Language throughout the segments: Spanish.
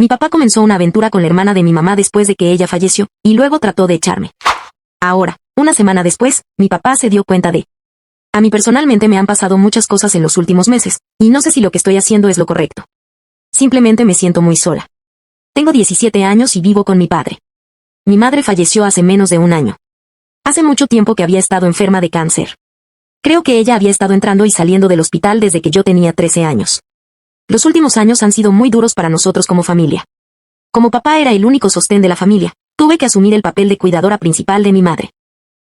Mi papá comenzó una aventura con la hermana de mi mamá después de que ella falleció, y luego trató de echarme. Ahora, una semana después, mi papá se dio cuenta de... A mí personalmente me han pasado muchas cosas en los últimos meses, y no sé si lo que estoy haciendo es lo correcto. Simplemente me siento muy sola. Tengo 17 años y vivo con mi padre. Mi madre falleció hace menos de un año. Hace mucho tiempo que había estado enferma de cáncer. Creo que ella había estado entrando y saliendo del hospital desde que yo tenía 13 años. Los últimos años han sido muy duros para nosotros como familia. Como papá era el único sostén de la familia, tuve que asumir el papel de cuidadora principal de mi madre.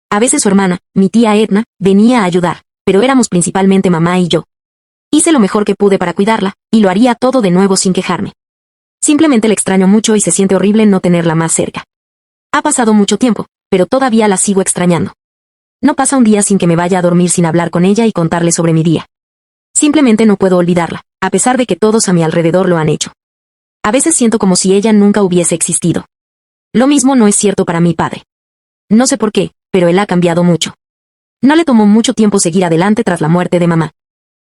A veces su hermana, mi tía Edna, venía a ayudar, pero éramos principalmente mamá y yo. Hice lo mejor que pude para cuidarla, y lo haría todo de nuevo sin quejarme. Simplemente la extraño mucho y se siente horrible no tenerla más cerca. Ha pasado mucho tiempo, pero todavía la sigo extrañando. No pasa un día sin que me vaya a dormir sin hablar con ella y contarle sobre mi día. Simplemente no puedo olvidarla, a pesar de que todos a mi alrededor lo han hecho. A veces siento como si ella nunca hubiese existido. Lo mismo no es cierto para mi padre. No sé por qué, pero él ha cambiado mucho. No le tomó mucho tiempo seguir adelante tras la muerte de mamá.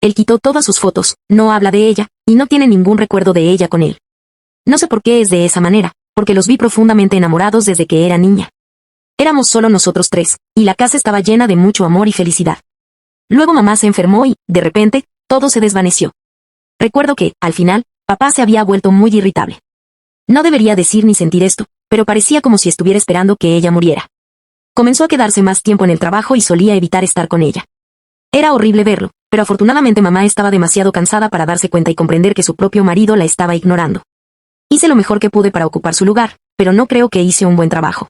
Él quitó todas sus fotos, no habla de ella, y no tiene ningún recuerdo de ella con él. No sé por qué es de esa manera, porque los vi profundamente enamorados desde que era niña. Éramos solo nosotros tres, y la casa estaba llena de mucho amor y felicidad. Luego mamá se enfermó y, de repente, todo se desvaneció. Recuerdo que, al final, papá se había vuelto muy irritable. No debería decir ni sentir esto, pero parecía como si estuviera esperando que ella muriera. Comenzó a quedarse más tiempo en el trabajo y solía evitar estar con ella. Era horrible verlo, pero afortunadamente mamá estaba demasiado cansada para darse cuenta y comprender que su propio marido la estaba ignorando. Hice lo mejor que pude para ocupar su lugar, pero no creo que hice un buen trabajo.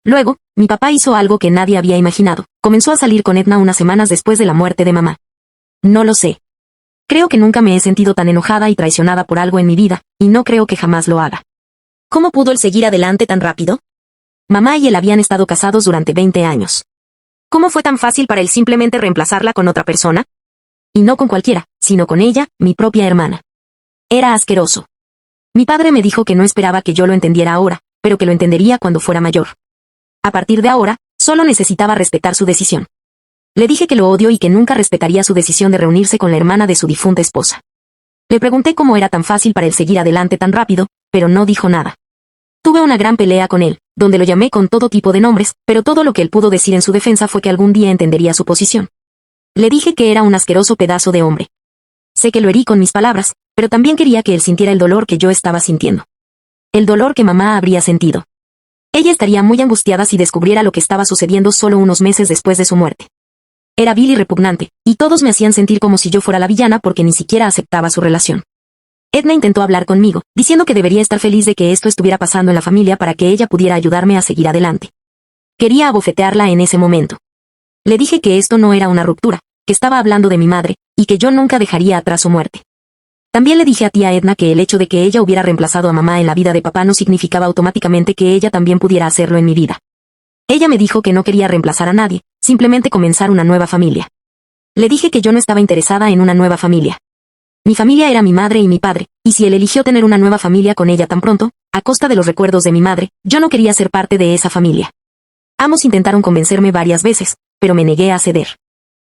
Luego, mi papá hizo algo que nadie había imaginado. Comenzó a salir con Edna unas semanas después de la muerte de mamá. No lo sé. Creo que nunca me he sentido tan enojada y traicionada por algo en mi vida, y no creo que jamás lo haga. ¿Cómo pudo él seguir adelante tan rápido? Mamá y él habían estado casados durante 20 años. ¿Cómo fue tan fácil para él simplemente reemplazarla con otra persona? Y no con cualquiera, sino con ella, mi propia hermana. Era asqueroso. Mi padre me dijo que no esperaba que yo lo entendiera ahora, pero que lo entendería cuando fuera mayor. A partir de ahora, solo necesitaba respetar su decisión. Le dije que lo odio y que nunca respetaría su decisión de reunirse con la hermana de su difunta esposa. Le pregunté cómo era tan fácil para él seguir adelante tan rápido, pero no dijo nada. Tuve una gran pelea con él, donde lo llamé con todo tipo de nombres, pero todo lo que él pudo decir en su defensa fue que algún día entendería su posición. Le dije que era un asqueroso pedazo de hombre. Sé que lo herí con mis palabras, pero también quería que él sintiera el dolor que yo estaba sintiendo. El dolor que mamá habría sentido. Ella estaría muy angustiada si descubriera lo que estaba sucediendo solo unos meses después de su muerte. Era vil y repugnante, y todos me hacían sentir como si yo fuera la villana porque ni siquiera aceptaba su relación. Edna intentó hablar conmigo, diciendo que debería estar feliz de que esto estuviera pasando en la familia para que ella pudiera ayudarme a seguir adelante. Quería abofetearla en ese momento. Le dije que esto no era una ruptura, que estaba hablando de mi madre, y que yo nunca dejaría atrás su muerte. También le dije a tía Edna que el hecho de que ella hubiera reemplazado a mamá en la vida de papá no significaba automáticamente que ella también pudiera hacerlo en mi vida. Ella me dijo que no quería reemplazar a nadie, simplemente comenzar una nueva familia. Le dije que yo no estaba interesada en una nueva familia. Mi familia era mi madre y mi padre, y si él eligió tener una nueva familia con ella tan pronto, a costa de los recuerdos de mi madre, yo no quería ser parte de esa familia. Ambos intentaron convencerme varias veces, pero me negué a ceder.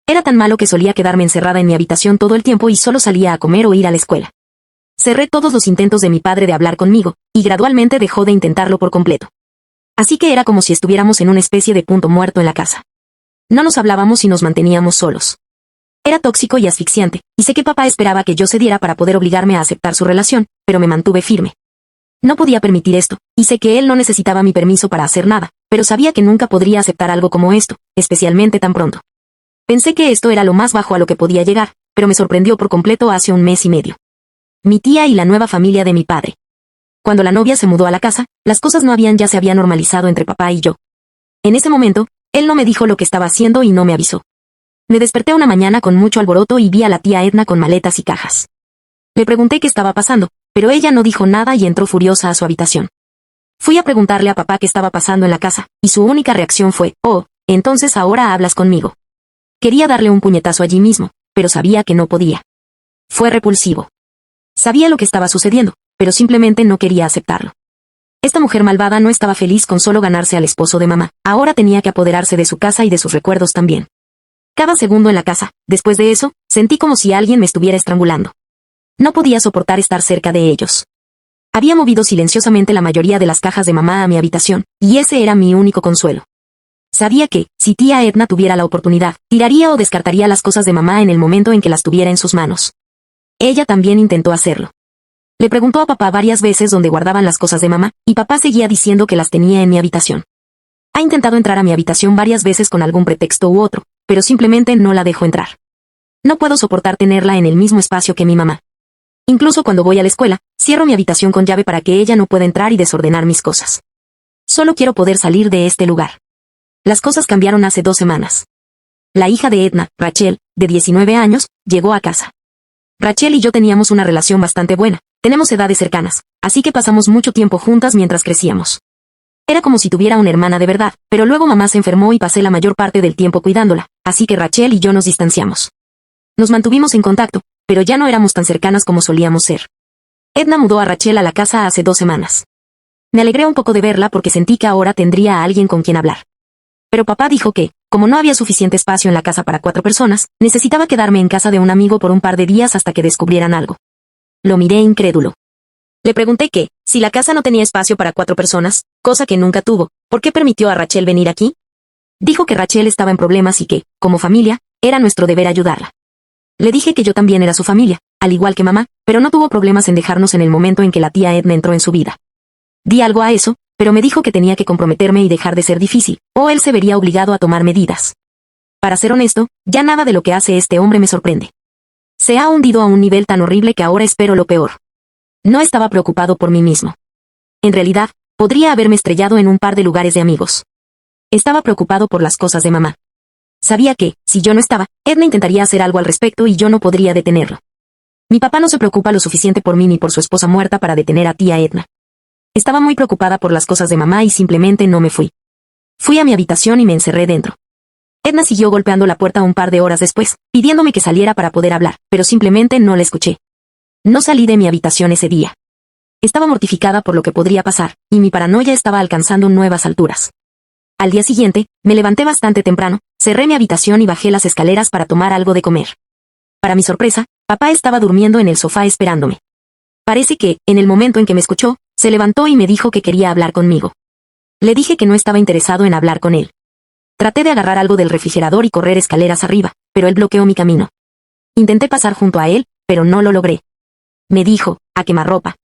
Era tan malo que solía quedarme encerrada en mi habitación todo el tiempo y solo salía a comer o ir a la escuela. Cerré todos los intentos de mi padre de hablar conmigo, y gradualmente dejó de intentarlo por completo. Así que era como si estuviéramos en una especie de punto muerto en la casa. No nos hablábamos y nos manteníamos solos. Era tóxico y asfixiante, y sé que papá esperaba que yo cediera para poder obligarme a aceptar su relación, pero me mantuve firme. No podía permitir esto, y sé que él no necesitaba mi permiso para hacer nada, pero sabía que nunca podría aceptar algo como esto, especialmente tan pronto. Pensé que esto era lo más bajo a lo que podía llegar, pero me sorprendió por completo hace un mes y medio. Mi tía y la nueva familia de mi padre. Cuando la novia se mudó a la casa, las cosas ya se habían normalizado entre papá y yo. En ese momento, él no me dijo lo que estaba haciendo y no me avisó. Me desperté una mañana con mucho alboroto y vi a la tía Edna con maletas y cajas. Le pregunté qué estaba pasando, pero ella no dijo nada y entró furiosa a su habitación. Fui a preguntarle a papá qué estaba pasando en la casa, y su única reacción fue, «Oh, entonces ahora hablas conmigo». Quería darle un puñetazo allí mismo, pero sabía que no podía. Fue repulsivo. Sabía lo que estaba sucediendo, pero simplemente no quería aceptarlo. Esta mujer malvada no estaba feliz con solo ganarse al esposo de mamá, ahora tenía que apoderarse de su casa y de sus recuerdos también. Cada segundo en la casa, después de eso, sentí como si alguien me estuviera estrangulando. No podía soportar estar cerca de ellos. Había movido silenciosamente la mayoría de las cajas de mamá a mi habitación, y ese era mi único consuelo. Sabía que, si tía Edna tuviera la oportunidad, tiraría o descartaría las cosas de mamá en el momento en que las tuviera en sus manos. Ella también intentó hacerlo. Le preguntó a papá varias veces dónde guardaban las cosas de mamá, y papá seguía diciendo que las tenía en mi habitación. Ha intentado entrar a mi habitación varias veces con algún pretexto u otro, pero simplemente no la dejo entrar. No puedo soportar tenerla en el mismo espacio que mi mamá. Incluso cuando voy a la escuela, cierro mi habitación con llave para que ella no pueda entrar y desordenar mis cosas. Solo quiero poder salir de este lugar. Las cosas cambiaron hace 2 semanas. La hija de Edna, Rachel, de 19 años, llegó a casa. Rachel y yo teníamos una relación bastante buena, tenemos edades cercanas, así que pasamos mucho tiempo juntas mientras crecíamos. Era como si tuviera una hermana de verdad, pero luego mamá se enfermó y pasé la mayor parte del tiempo cuidándola, así que Rachel y yo nos distanciamos. Nos mantuvimos en contacto, pero ya no éramos tan cercanas como solíamos ser. Edna mudó a Rachel a la casa hace 2 semanas. Me alegré un poco de verla porque sentí que ahora tendría a alguien con quien hablar. Pero papá dijo que, como no había suficiente espacio en la casa para 4 personas, necesitaba quedarme en casa de un amigo por un par de días hasta que descubrieran algo. Lo miré incrédulo. Le pregunté que, si la casa no tenía espacio para 4 personas, cosa que nunca tuvo, ¿por qué permitió a Rachel venir aquí? Dijo que Rachel estaba en problemas y que, como familia, era nuestro deber ayudarla. Le dije que yo también era su familia, al igual que mamá, pero no tuvo problemas en dejarnos en el momento en que la tía Edna entró en su vida. Di algo a eso, pero me dijo que tenía que comprometerme y dejar de ser difícil, o él se vería obligado a tomar medidas. Para ser honesto, ya nada de lo que hace este hombre me sorprende. Se ha hundido a un nivel tan horrible que ahora espero lo peor. No estaba preocupado por mí mismo. En realidad, podría haberme estrellado en un par de lugares de amigos. Estaba preocupado por las cosas de mamá. Sabía que, si yo no estaba, Edna intentaría hacer algo al respecto y yo no podría detenerlo. Mi papá no se preocupa lo suficiente por mí ni por su esposa muerta para detener a tía Edna. Estaba muy preocupada por las cosas de mamá y simplemente no me fui. Fui a mi habitación y me encerré dentro. Edna siguió golpeando la puerta un par de horas después, pidiéndome que saliera para poder hablar, pero simplemente no la escuché. No salí de mi habitación ese día. Estaba mortificada por lo que podría pasar, y mi paranoia estaba alcanzando nuevas alturas. Al día siguiente, me levanté bastante temprano, cerré mi habitación y bajé las escaleras para tomar algo de comer. Para mi sorpresa, papá estaba durmiendo en el sofá esperándome. Parece que, en el momento en que me escuchó, se levantó y me dijo que quería hablar conmigo. Le dije que no estaba interesado en hablar con él. Traté de agarrar algo del refrigerador y correr escaleras arriba, pero él bloqueó mi camino. Intenté pasar junto a él, pero no lo logré. Me dijo, a quemarropa,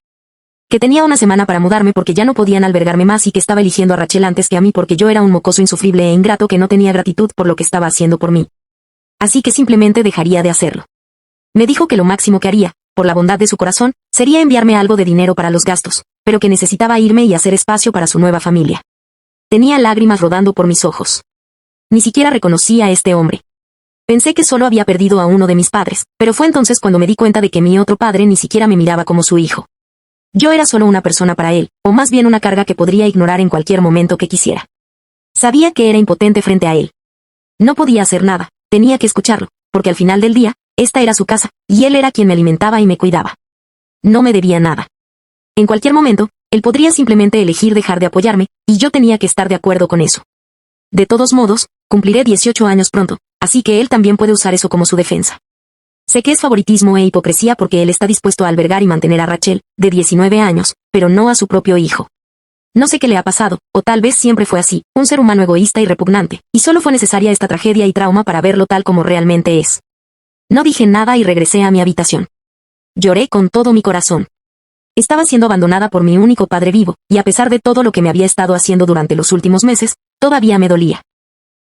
que tenía una semana para mudarme porque ya no podían albergarme más y que estaba eligiendo a Rachel antes que a mí porque yo era un mocoso insufrible e ingrato que no tenía gratitud por lo que estaba haciendo por mí. Así que simplemente dejaría de hacerlo. Me dijo que lo máximo que haría, por la bondad de su corazón, sería enviarme algo de dinero para los gastos, pero que necesitaba irme y hacer espacio para su nueva familia. Tenía lágrimas rodando por mis ojos. Ni siquiera reconocí a este hombre. Pensé que solo había perdido a uno de mis padres, pero fue entonces cuando me di cuenta de que mi otro padre ni siquiera me miraba como su hijo. Yo era solo una persona para él, o más bien una carga que podría ignorar en cualquier momento que quisiera. Sabía que era impotente frente a él. No podía hacer nada, tenía que escucharlo, porque al final del día, esta era su casa, y él era quien me alimentaba y me cuidaba. No me debía nada. En cualquier momento, él podría simplemente elegir dejar de apoyarme, y yo tenía que estar de acuerdo con eso. De todos modos, cumpliré 18 años pronto, así que él también puede usar eso como su defensa. Sé que es favoritismo e hipocresía porque él está dispuesto a albergar y mantener a Rachel, de 19 años, pero no a su propio hijo. No sé qué le ha pasado, o tal vez siempre fue así, un ser humano egoísta y repugnante, y solo fue necesaria esta tragedia y trauma para verlo tal como realmente es. No dije nada y regresé a mi habitación. Lloré con todo mi corazón. Estaba siendo abandonada por mi único padre vivo, y a pesar de todo lo que me había estado haciendo durante los últimos meses, todavía me dolía.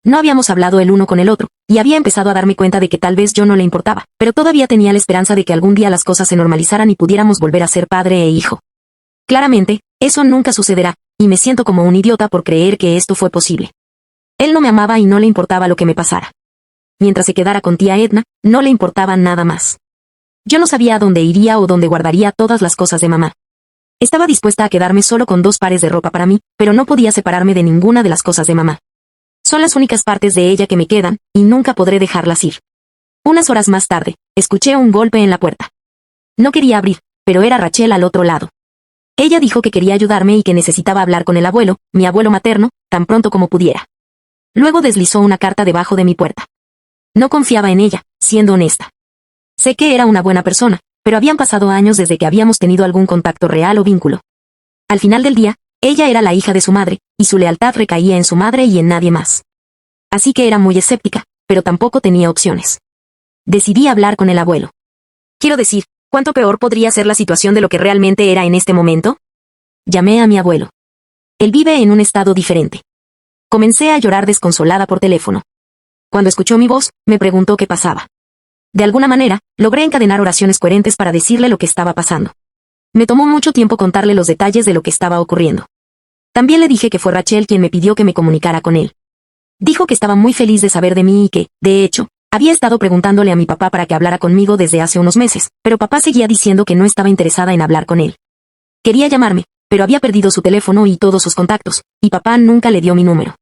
No habíamos hablado el uno con el otro, y había empezado a darme cuenta de que tal vez yo no le importaba, pero todavía tenía la esperanza de que algún día las cosas se normalizaran y pudiéramos volver a ser padre e hijo. Claramente, eso nunca sucederá, y me siento como un idiota por creer que esto fue posible. Él no me amaba y no le importaba lo que me pasara. Mientras se quedara con tía Edna, no le importaba nada más. Yo no sabía a dónde iría o dónde guardaría todas las cosas de mamá. Estaba dispuesta a quedarme solo con 2 pares de ropa para mí, pero no podía separarme de ninguna de las cosas de mamá. Son las únicas partes de ella que me quedan, y nunca podré dejarlas ir. Unas horas más tarde, escuché un golpe en la puerta. No quería abrir, pero era Rachel al otro lado. Ella dijo que quería ayudarme y que necesitaba hablar con el abuelo, mi abuelo materno, tan pronto como pudiera. Luego deslizó una carta debajo de mi puerta. No confiaba en ella, siendo honesta. Sé que era una buena persona, pero habían pasado años desde que habíamos tenido algún contacto real o vínculo. Al final del día, ella era la hija de su madre, y su lealtad recaía en su madre y en nadie más. Así que era muy escéptica, pero tampoco tenía opciones. Decidí hablar con el abuelo. Quiero decir, ¿cuánto peor podría ser la situación de lo que realmente era en este momento? Llamé a mi abuelo. Él vive en un estado diferente. Comencé a llorar desconsolada por teléfono. Cuando escuchó mi voz, me preguntó qué pasaba. De alguna manera, logré encadenar oraciones coherentes para decirle lo que estaba pasando. Me tomó mucho tiempo contarle los detalles de lo que estaba ocurriendo. También le dije que fue Rachel quien me pidió que me comunicara con él. Dijo que estaba muy feliz de saber de mí y que, de hecho, había estado preguntándole a mi papá para que hablara conmigo desde hace unos meses, pero papá seguía diciendo que no estaba interesada en hablar con él. Quería llamarme, pero había perdido su teléfono y todos sus contactos, y papá nunca le dio mi número.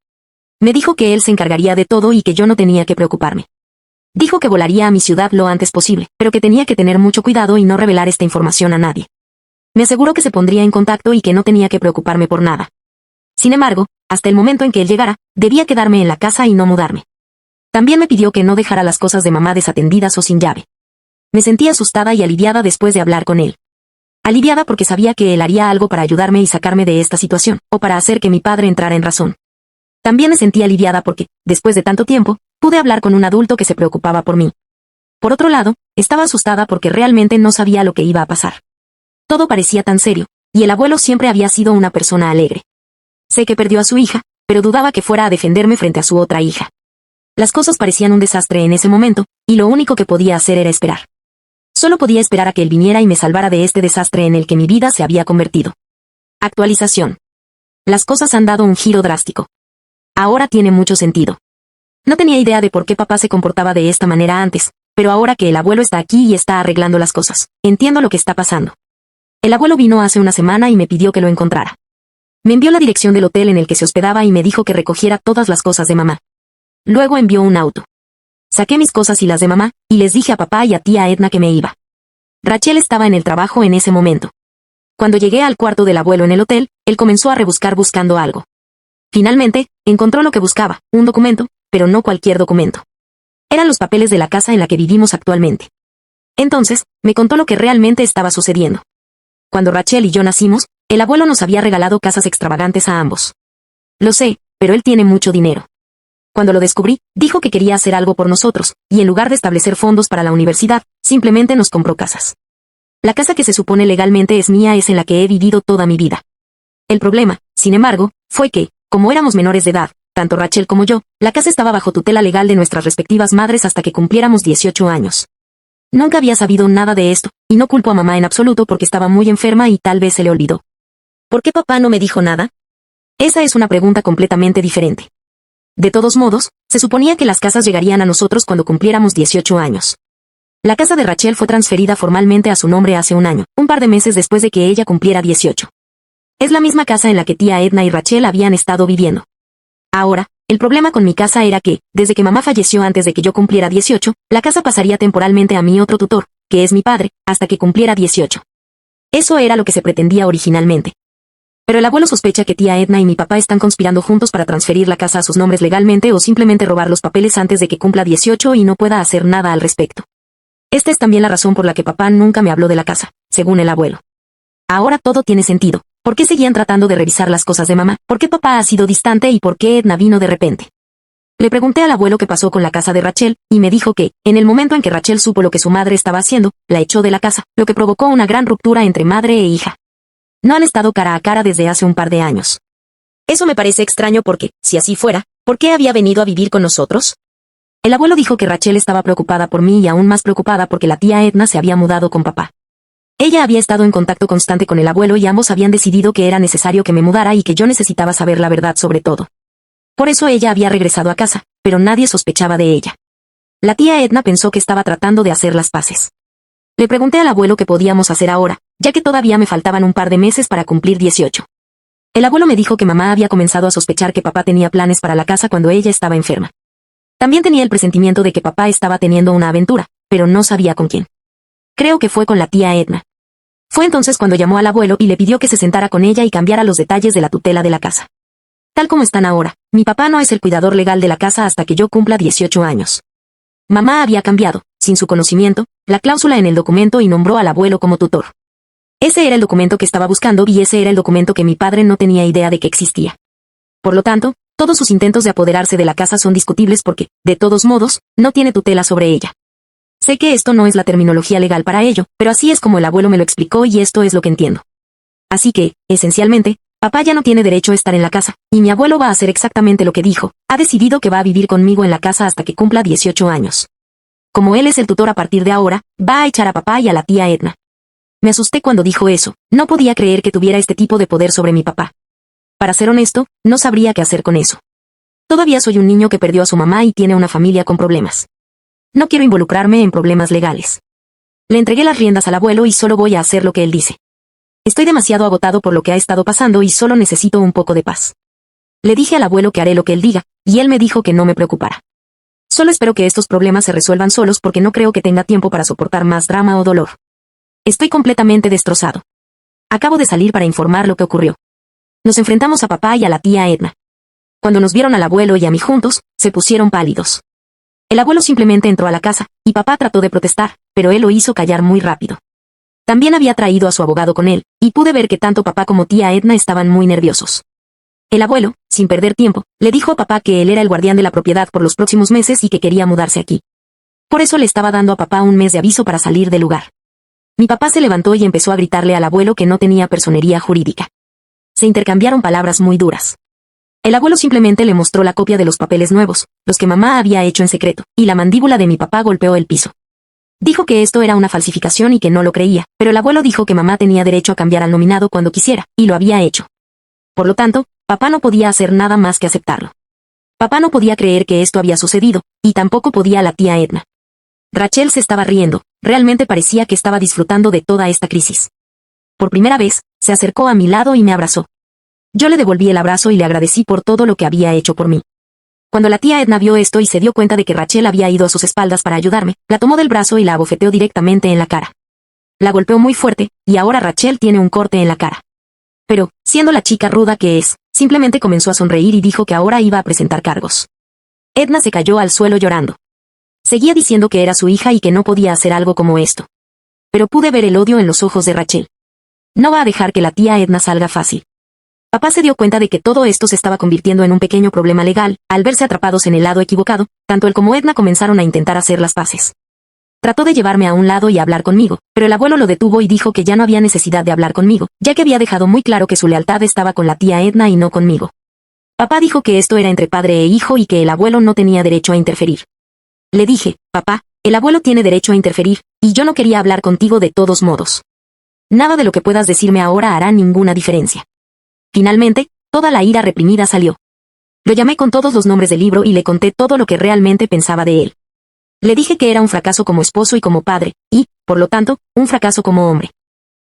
Me dijo que él se encargaría de todo y que yo no tenía que preocuparme. Dijo que volaría a mi ciudad lo antes posible, pero que tenía que tener mucho cuidado y no revelar esta información a nadie. Me aseguró que se pondría en contacto y que no tenía que preocuparme por nada. Sin embargo, hasta el momento en que él llegara, debía quedarme en la casa y no mudarme. También me pidió que no dejara las cosas de mamá desatendidas o sin llave. Me sentí asustada y aliviada después de hablar con él. Aliviada porque sabía que él haría algo para ayudarme y sacarme de esta situación, o para hacer que mi padre entrara en razón. También me sentí aliviada porque, después de tanto tiempo, pude hablar con un adulto que se preocupaba por mí. Por otro lado, estaba asustada porque realmente no sabía lo que iba a pasar. Todo parecía tan serio, y el abuelo siempre había sido una persona alegre. Sé que perdió a su hija, pero dudaba que fuera a defenderme frente a su otra hija. Las cosas parecían un desastre en ese momento, y lo único que podía hacer era esperar. Solo podía esperar a que él viniera y me salvara de este desastre en el que mi vida se había convertido. Actualización. Las cosas han dado un giro drástico. Ahora tiene mucho sentido. No tenía idea de por qué papá se comportaba de esta manera antes, pero ahora que el abuelo está aquí y está arreglando las cosas, entiendo lo que está pasando. El abuelo vino hace una semana y me pidió que lo encontrara. Me envió la dirección del hotel en el que se hospedaba y me dijo que recogiera todas las cosas de mamá. Luego envió un auto. Saqué mis cosas y las de mamá, y les dije a papá y a tía Edna que me iba. Rachel estaba en el trabajo en ese momento. Cuando llegué al cuarto del abuelo en el hotel, él comenzó a rebuscar buscando algo. Finalmente, encontró lo que buscaba, un documento, pero no cualquier documento. Eran los papeles de la casa en la que vivimos actualmente. Entonces, me contó lo que realmente estaba sucediendo. Cuando Rachel y yo nacimos, el abuelo nos había regalado casas extravagantes a ambos. Lo sé, pero él tiene mucho dinero. Cuando lo descubrí, dijo que quería hacer algo por nosotros, y en lugar de establecer fondos para la universidad, simplemente nos compró casas. La casa que se supone legalmente es mía es en la que he vivido toda mi vida. El problema, sin embargo, fue que, como éramos menores de edad, tanto Rachel como yo, la casa estaba bajo tutela legal de nuestras respectivas madres hasta que cumpliéramos 18 años. Nunca había sabido nada de esto, y no culpo a mamá en absoluto porque estaba muy enferma y tal vez se le olvidó. ¿Por qué papá no me dijo nada? Esa es una pregunta completamente diferente. De todos modos, se suponía que las casas llegarían a nosotros cuando cumpliéramos 18 años. La casa de Rachel fue transferida formalmente a su nombre hace un año, un par de meses después de que ella cumpliera 18. Es la misma casa en la que tía Edna y Rachel habían estado viviendo. Ahora, el problema con mi casa era que, desde que mamá falleció antes de que yo cumpliera 18, la casa pasaría temporalmente a mi otro tutor, que es mi padre, hasta que cumpliera 18. Eso era lo que se pretendía originalmente. Pero el abuelo sospecha que tía Edna y mi papá están conspirando juntos para transferir la casa a sus nombres legalmente o simplemente robar los papeles antes de que cumpla 18 y no pueda hacer nada al respecto. Esta es también la razón por la que papá nunca me habló de la casa, según el abuelo. Ahora todo tiene sentido. ¿Por qué seguían tratando de revisar las cosas de mamá? ¿Por qué papá ha sido distante y por qué Edna vino de repente? Le pregunté al abuelo qué pasó con la casa de Rachel, y me dijo que, en el momento en que Rachel supo lo que su madre estaba haciendo, la echó de la casa, lo que provocó una gran ruptura entre madre e hija. No han estado cara a cara desde hace un par de años. Eso me parece extraño porque, si así fuera, ¿por qué había venido a vivir con nosotros? El abuelo dijo que Rachel estaba preocupada por mí y aún más preocupada porque la tía Edna se había mudado con papá. Ella había estado en contacto constante con el abuelo y ambos habían decidido que era necesario que me mudara y que yo necesitaba saber la verdad sobre todo. Por eso ella había regresado a casa, pero nadie sospechaba de ella. La tía Edna pensó que estaba tratando de hacer las paces. Le pregunté al abuelo qué podíamos hacer ahora, ya que todavía me faltaban un par de meses para cumplir 18. El abuelo me dijo que mamá había comenzado a sospechar que papá tenía planes para la casa cuando ella estaba enferma. También tenía el presentimiento de que papá estaba teniendo una aventura, pero no sabía con quién. Creo que fue con la tía Edna. Fue entonces cuando llamó al abuelo y le pidió que se sentara con ella y cambiara los detalles de la tutela de la casa. Tal como están ahora, mi papá no es el cuidador legal de la casa hasta que yo cumpla 18 años. Mamá había cambiado, sin su conocimiento, la cláusula en el documento y nombró al abuelo como tutor. Ese era el documento que estaba buscando y ese era el documento que mi padre no tenía idea de que existía. Por lo tanto, todos sus intentos de apoderarse de la casa son discutibles porque, de todos modos, no tiene tutela sobre ella. Sé que esto no es la terminología legal para ello, pero así es como el abuelo me lo explicó y esto es lo que entiendo. Así que, esencialmente, papá ya no tiene derecho a estar en la casa, y mi abuelo va a hacer exactamente lo que dijo, ha decidido que va a vivir conmigo en la casa hasta que cumpla 18 años. Como él es el tutor a partir de ahora, va a echar a papá y a la tía Edna. Me asusté cuando dijo eso, no podía creer que tuviera este tipo de poder sobre mi papá. Para ser honesto, no sabría qué hacer con eso. Todavía soy un niño que perdió a su mamá y tiene una familia con problemas. No quiero involucrarme en problemas legales. Le entregué las riendas al abuelo y solo voy a hacer lo que él dice. Estoy demasiado agotado por lo que ha estado pasando y solo necesito un poco de paz. Le dije al abuelo que haré lo que él diga, y él me dijo que no me preocupara. Solo espero que estos problemas se resuelvan solos porque no creo que tenga tiempo para soportar más drama o dolor. Estoy completamente destrozado. Acabo de salir para informar lo que ocurrió. Nos enfrentamos a papá y a la tía Edna. Cuando nos vieron al abuelo y a mí juntos, se pusieron pálidos. El abuelo simplemente entró a la casa, y papá trató de protestar, pero él lo hizo callar muy rápido. También había traído a su abogado con él, y pude ver que tanto papá como tía Edna estaban muy nerviosos. El abuelo, sin perder tiempo, le dijo a papá que él era el guardián de la propiedad por los próximos meses y que quería mudarse aquí. Por eso le estaba dando a papá un mes de aviso para salir del lugar. Mi papá se levantó y empezó a gritarle al abuelo que no tenía personería jurídica. Se intercambiaron palabras muy duras. El abuelo simplemente le mostró la copia de los papeles nuevos, los que mamá había hecho en secreto, y la mandíbula de mi papá golpeó el piso. Dijo que esto era una falsificación y que no lo creía, pero el abuelo dijo que mamá tenía derecho a cambiar al nominado cuando quisiera, y lo había hecho. Por lo tanto, papá no podía hacer nada más que aceptarlo. Papá no podía creer que esto había sucedido, y tampoco podía la tía Edna. Rachel se estaba riendo, realmente parecía que estaba disfrutando de toda esta crisis. Por primera vez, se acercó a mi lado y me abrazó. Yo le devolví el abrazo y le agradecí por todo lo que había hecho por mí. Cuando la tía Edna vio esto y se dio cuenta de que Rachel había ido a sus espaldas para ayudarme, la tomó del brazo y la abofeteó directamente en la cara. La golpeó muy fuerte, y ahora Rachel tiene un corte en la cara. Pero, siendo la chica ruda que es, simplemente comenzó a sonreír y dijo que ahora iba a presentar cargos. Edna se cayó al suelo llorando. Seguía diciendo que era su hija y que no podía hacer algo como esto. Pero pude ver el odio en los ojos de Rachel. No va a dejar que la tía Edna salga fácil. Papá se dio cuenta de que todo esto se estaba convirtiendo en un pequeño problema legal, al verse atrapados en el lado equivocado, tanto él como Edna comenzaron a intentar hacer las paces. Trató de llevarme a un lado y hablar conmigo, pero el abuelo lo detuvo y dijo que ya no había necesidad de hablar conmigo, ya que había dejado muy claro que su lealtad estaba con la tía Edna y no conmigo. Papá dijo que esto era entre padre e hijo y que el abuelo no tenía derecho a interferir. Le dije, papá, el abuelo tiene derecho a interferir, y yo no quería hablar contigo de todos modos. Nada de lo que puedas decirme ahora hará ninguna diferencia. Finalmente, toda la ira reprimida salió. Lo llamé con todos los nombres del libro y le conté todo lo que realmente pensaba de él. Le dije que era un fracaso como esposo y como padre, y, por lo tanto, un fracaso como hombre.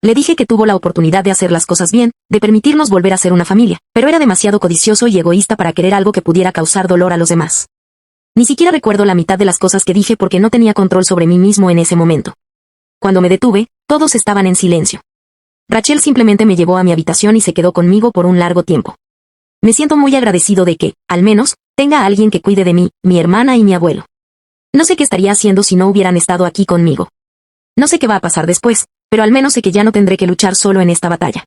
Le dije que tuvo la oportunidad de hacer las cosas bien, de permitirnos volver a ser una familia, pero era demasiado codicioso y egoísta para querer algo que pudiera causar dolor a los demás. Ni siquiera recuerdo la mitad de las cosas que dije porque no tenía control sobre mí mismo en ese momento. Cuando me detuve, todos estaban en silencio. Rachel simplemente me llevó a mi habitación y se quedó conmigo por un largo tiempo. Me siento muy agradecido de que, al menos, tenga a alguien que cuide de mí, mi hermana y mi abuelo. No sé qué estaría haciendo si no hubieran estado aquí conmigo. No sé qué va a pasar después, pero al menos sé que ya no tendré que luchar solo en esta batalla.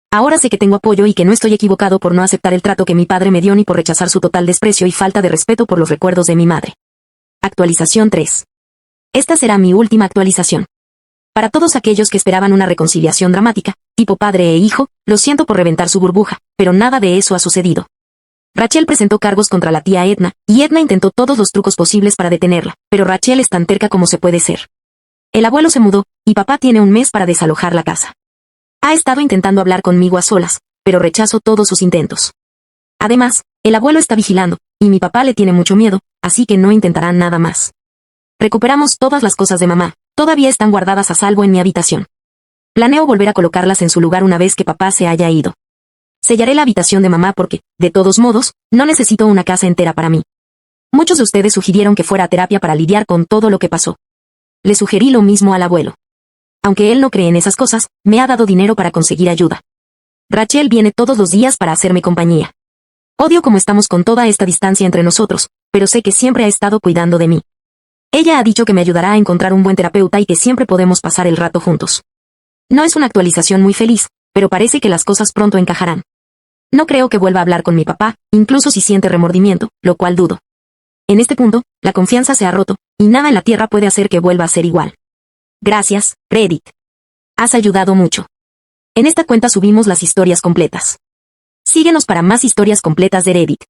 Ahora sé que tengo apoyo y que no estoy equivocado por no aceptar el trato que mi padre me dio ni por rechazar su total desprecio y falta de respeto por los recuerdos de mi madre. Actualización 3. Esta será mi última actualización. Para todos aquellos que esperaban una reconciliación dramática, tipo padre e hijo, lo siento por reventar su burbuja, pero nada de eso ha sucedido. Rachel presentó cargos contra la tía Edna, y Edna intentó todos los trucos posibles para detenerla, pero Rachel es tan terca como se puede ser. El abuelo se mudó, y papá tiene un mes para desalojar la casa. Ha estado intentando hablar conmigo a solas, pero rechazo todos sus intentos. Además, el abuelo está vigilando, y mi papá le tiene mucho miedo, así que no intentará nada más. Recuperamos todas las cosas de mamá, todavía están guardadas a salvo en mi habitación. Planeo volver a colocarlas en su lugar una vez que papá se haya ido. Sellaré la habitación de mamá porque, de todos modos, no necesito una casa entera para mí. Muchos de ustedes sugirieron que fuera a terapia para lidiar con todo lo que pasó. Le sugerí lo mismo al abuelo. Aunque él no cree en esas cosas, me ha dado dinero para conseguir ayuda. Rachel viene todos los días para hacerme compañía. Odio cómo estamos con toda esta distancia entre nosotros, pero sé que siempre ha estado cuidando de mí. Ella ha dicho que me ayudará a encontrar un buen terapeuta y que siempre podemos pasar el rato juntos. No es una actualización muy feliz, pero parece que las cosas pronto encajarán. No creo que vuelva a hablar con mi papá, incluso si siente remordimiento, lo cual dudo. En este punto, la confianza se ha roto, y nada en la tierra puede hacer que vuelva a ser igual. Gracias, Reddit. Has ayudado mucho. En esta cuenta subimos las historias completas. Síguenos para más historias completas de Reddit.